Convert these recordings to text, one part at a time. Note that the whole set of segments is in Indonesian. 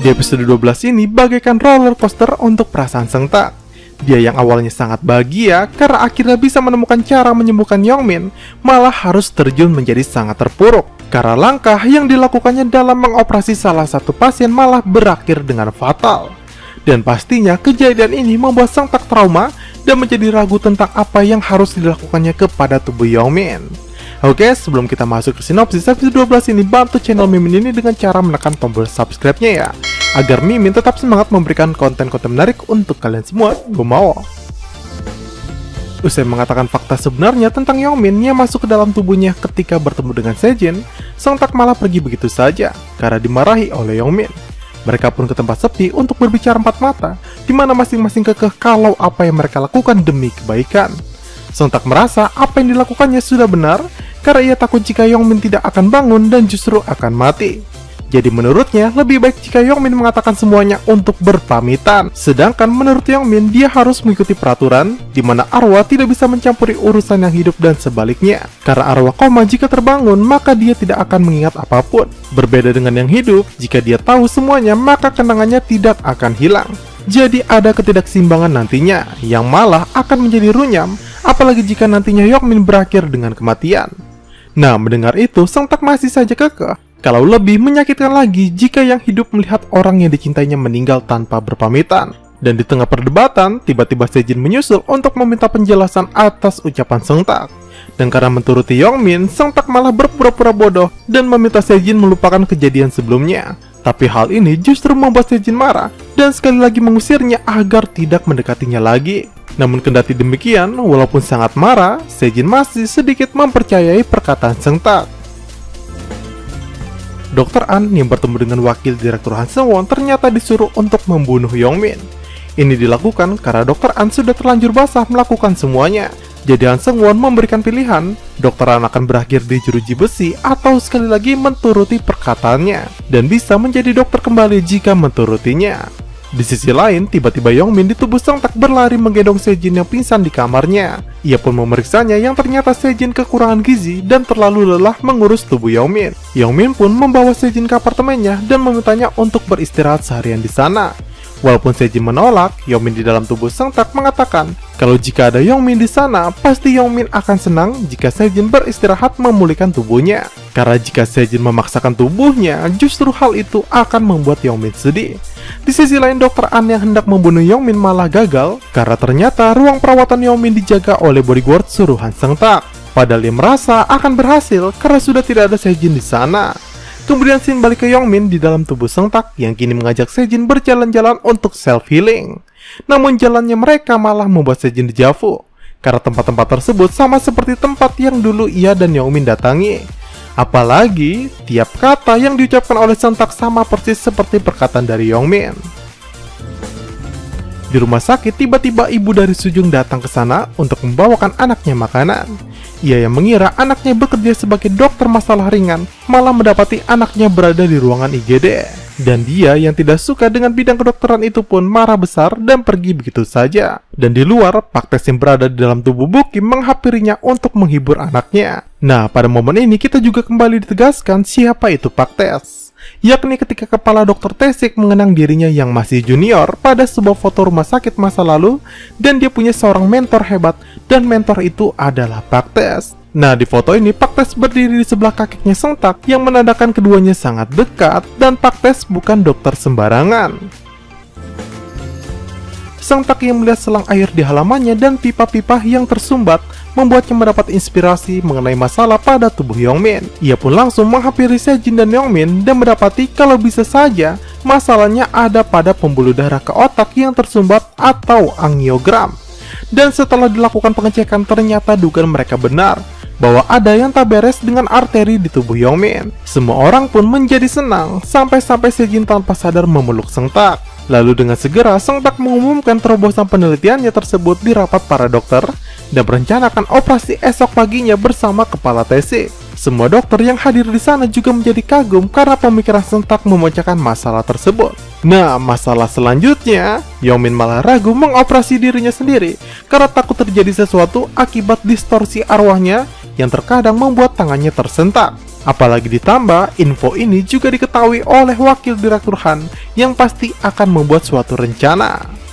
Di episode 12 ini bagaikan roller coaster untuk perasaan Seungtak. Dia yang awalnya sangat bahagia karena akhirnya bisa menemukan cara menyembuhkan Yongmin, malah harus terjun menjadi sangat terpuruk karena langkah yang dilakukannya dalam mengoperasi salah satu pasien malah berakhir dengan fatal. Dan pastinya kejadian ini membuat Seungtak trauma dan menjadi ragu tentang apa yang harus dilakukannya kepada tubuh Yongmin. Oke, sebelum kita masuk ke sinopsis episode 12 ini, bantu channel Mimin ini dengan cara menekan tombol subscribe-nya ya, agar Mimin tetap semangat memberikan konten-konten menarik untuk kalian semua. Gue mau. Usai mengatakan fakta sebenarnya tentang Yongmin yang masuk ke dalam tubuhnya ketika bertemu dengan Sejin, Seungtak malah pergi begitu saja karena dimarahi oleh Yongmin. Mereka pun ke tempat sepi untuk berbicara empat mata, di mana masing-masing kekeh kalau apa yang mereka lakukan demi kebaikan. Seungtak merasa apa yang dilakukannya sudah benar, karena ia takut jika Yongmin tidak akan bangun dan justru akan mati. Jadi menurutnya lebih baik jika Yongmin mengatakan semuanya untuk berpamitan. Sedangkan menurut Yongmin dia harus mengikuti peraturan di mana arwah tidak bisa mencampuri urusan yang hidup dan sebaliknya. Karena arwah koma jika terbangun maka dia tidak akan mengingat apapun. Berbeda dengan yang hidup, jika dia tahu semuanya maka kenangannya tidak akan hilang. Jadi ada ketidakseimbangan nantinya yang malah akan menjadi runyam, apalagi jika nantinya Yongmin berakhir dengan kematian. Nah, mendengar itu, Seungtak masih saja kekeh. Kalau lebih menyakitkan lagi jika yang hidup melihat orang yang dicintainya meninggal tanpa berpamitan. Dan di tengah perdebatan, tiba-tiba Sejin menyusul untuk meminta penjelasan atas ucapan Seungtak. Dan karena menturuti Yongmin, Seungtak malah berpura-pura bodoh dan meminta Sejin melupakan kejadian sebelumnya. Tapi hal ini justru membuat Sejin marah dan sekali lagi mengusirnya agar tidak mendekatinya lagi. Namun kendati demikian, walaupun sangat marah, Sejin masih sedikit mempercayai perkataan Seungtak. Dr. An yang bertemu dengan wakil direktur Han Seung-won ternyata disuruh untuk membunuh Yongmin. Ini dilakukan karena Dr. An sudah terlanjur basah melakukan semuanya. Jadi Han Seung-won memberikan pilihan, Dr. An akan berakhir di jeruji besi atau sekali lagi menturuti perkataannya, dan bisa menjadi dokter kembali jika menturutinya. Di sisi lain, tiba-tiba Yongmin di tubuh Seungtak berlari menggendong Sejin yang pingsan di kamarnya. Ia pun memeriksanya yang ternyata Sejin kekurangan gizi dan terlalu lelah mengurus tubuh Yongmin. Yongmin pun membawa Sejin ke apartemennya dan memintanya untuk beristirahat seharian di sana. Walaupun Sejin menolak, Yongmin di dalam tubuh Seungtak mengatakan kalau jika ada Yongmin di sana, pasti Yongmin akan senang jika Sejin beristirahat memulihkan tubuhnya. Karena jika Sejin memaksakan tubuhnya, justru hal itu akan membuat Yongmin sedih. Di sisi lain, Dr. An yang hendak membunuh Yongmin malah gagal karena ternyata ruang perawatan Yongmin dijaga oleh bodyguard suruhan Seungtak. Padahal dia merasa akan berhasil karena sudah tidak ada Sejin di sana. Kemudian scene balik ke Yongmin di dalam tubuh Seungtak yang kini mengajak Sejin berjalan-jalan untuk self-healing. Namun jalannya mereka malah membuat Sejin dejavu, karena tempat-tempat tersebut sama seperti tempat yang dulu ia dan Yongmin datangi. Apalagi, tiap kata yang diucapkan oleh Seungtak sama persis seperti perkataan dari Yongmin. Di rumah sakit, tiba-tiba ibu dari Sujung datang ke sana untuk membawakan anaknya makanan. Ia yang mengira anaknya bekerja sebagai dokter masalah ringan, malah mendapati anaknya berada di ruangan IGD. Dan dia yang tidak suka dengan bidang kedokteran itu pun marah besar dan pergi begitu saja. Dan di luar, Paktes yang berada di dalam tubuh Bukim menghampirinya untuk menghibur anaknya. Nah, pada momen ini kita juga kembali ditegaskan siapa itu Paktes. Yakni ketika kepala dokter Taesik mengenang dirinya yang masih junior pada sebuah foto rumah sakit masa lalu, dan dia punya seorang mentor hebat, dan mentor itu adalah Paktes. Nah, di foto ini Paktes berdiri di sebelah kakinya Seungtak yang menandakan keduanya sangat dekat, dan Paktes bukan dokter sembarangan. Seungtak yang melihat selang air di halamannya dan pipa-pipa yang tersumbat membuatnya mendapat inspirasi mengenai masalah pada tubuh Yongmin. Ia pun langsung menghampiri Sejin dan Yongmin dan mendapati kalau bisa saja masalahnya ada pada pembuluh darah ke otak yang tersumbat atau angiogram. Dan setelah dilakukan pengecekan ternyata dugaan mereka benar bahwa ada yang tak beres dengan arteri di tubuh Yongmin. Semua orang pun menjadi senang sampai-sampai Sejin tanpa sadar memeluk Seungtak. Lalu dengan segera Seungtak mengumumkan terobosan penelitiannya tersebut di rapat para dokter dan merencanakan operasi esok paginya bersama kepala Taesik. Semua dokter yang hadir di sana juga menjadi kagum karena pemikiran Seungtak memecahkan masalah tersebut. Nah, masalah selanjutnya, Yongmin malah ragu mengoperasi dirinya sendiri karena takut terjadi sesuatu akibat distorsi arwahnya yang terkadang membuat tangannya tersentak. Apalagi ditambah, info ini juga diketahui oleh wakil direktur Han yang pasti akan membuat suatu rencana.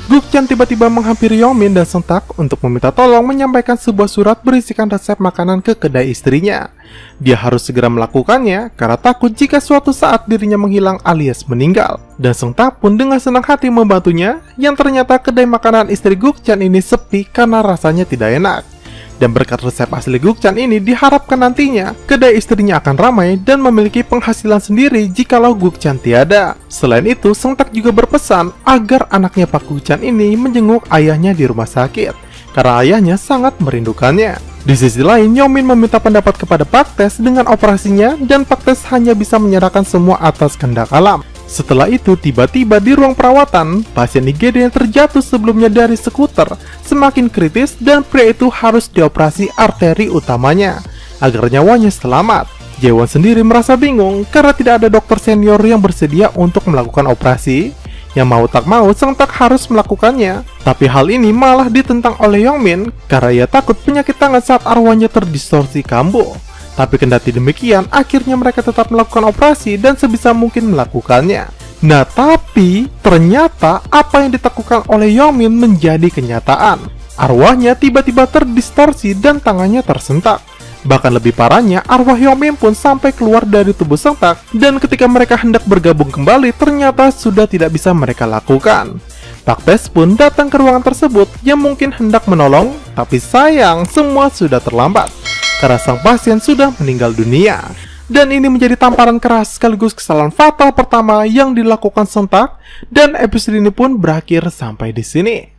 Guk-chan tiba-tiba menghampiri Yongmin dan Seong-tak untuk meminta tolong menyampaikan sebuah surat berisikan resep makanan ke kedai istrinya. Dia harus segera melakukannya karena takut jika suatu saat dirinya menghilang alias meninggal. Dan Seong-tak pun dengan senang hati membantunya, yang ternyata kedai makanan istri Guk-chan ini sepi karena rasanya tidak enak. Dan berkat resep asli Guk-chan ini diharapkan nantinya kedai istrinya akan ramai dan memiliki penghasilan sendiri jikalau Guk-chan tiada. Selain itu, Seong-tak juga berpesan agar anaknya Pak Guk-chan ini menjenguk ayahnya di rumah sakit karena ayahnya sangat merindukannya. Di sisi lain, Yongmin meminta pendapat kepada Pak Tae dengan operasinya dan Pak Tae hanya bisa menyerahkan semua atas kehendak alam. Setelah itu, tiba-tiba di ruang perawatan, pasien IGD yang terjatuh sebelumnya dari skuter semakin kritis dan pria itu harus dioperasi arteri utamanya agar nyawanya selamat. Jaewon sendiri merasa bingung karena tidak ada dokter senior yang bersedia untuk melakukan operasi. Yang mau tak mau, Seong-tak harus melakukannya. Tapi hal ini malah ditentang oleh Yongmin karena ia takut penyakit tangan saat arwahnya terdistorsi kambuh. Tapi kendati demikian, akhirnya mereka tetap melakukan operasi dan sebisa mungkin melakukannya. Nah, tapi ternyata apa yang ditakutkan oleh Yongmin menjadi kenyataan. Arwahnya tiba-tiba terdistorsi dan tangannya tersentak. Bahkan lebih parahnya, arwah Yongmin pun sampai keluar dari tubuh Seong-tak, dan ketika mereka hendak bergabung kembali, ternyata sudah tidak bisa mereka lakukan. Pak Tae pun datang ke ruangan tersebut yang mungkin hendak menolong, tapi sayang semua sudah terlambat karena sang pasien sudah meninggal dunia. Dan ini menjadi tamparan keras sekaligus kesalahan fatal pertama yang dilakukan Seong-tak, dan episode ini pun berakhir sampai di sini.